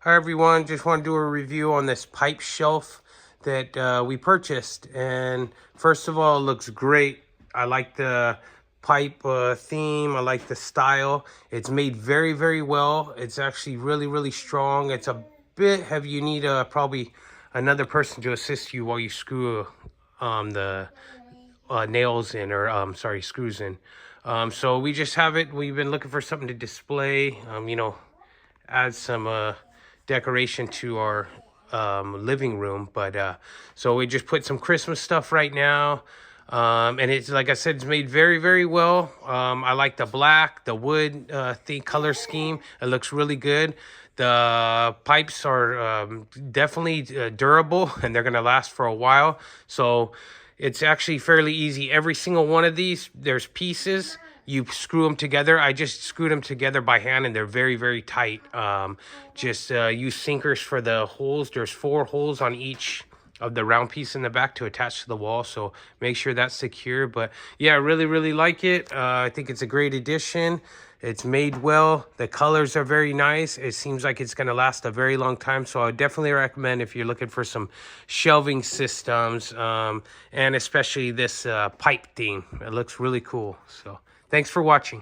Hi everyone, just want to do a review on this pipe shelf that we purchased. And first of all, it looks great. I like the pipe theme. I like the style. It's made very, very well. It's actually really, really strong. It's a bit heavy. You need probably another person to assist you while you screw the nails in, or sorry, screws in. So we just have it. We've been looking for something to display, add some decoration to our living room. But so we just put some Christmas stuff right now. And it's, like I said, it's made very, very well. I like the black, the wood the color scheme. It looks really good. The pipes are definitely durable, and they're gonna last for a while. So it's actually fairly easy. Every single one of these, there's pieces. You screw them together. I just screwed them together by hand, and they're very, very tight. Just use sinkers for the holes. There's 4 holes on each of the round piece in the back to attach to the wall, so make sure that's secure. But yeah, I really, really like it. I think it's a great addition. It's made well. The colors are very nice. It seems like it's going to last a very long time, so I would definitely recommend if you're looking for some shelving systems, and especially this pipe theme. It looks really cool. So thanks for watching.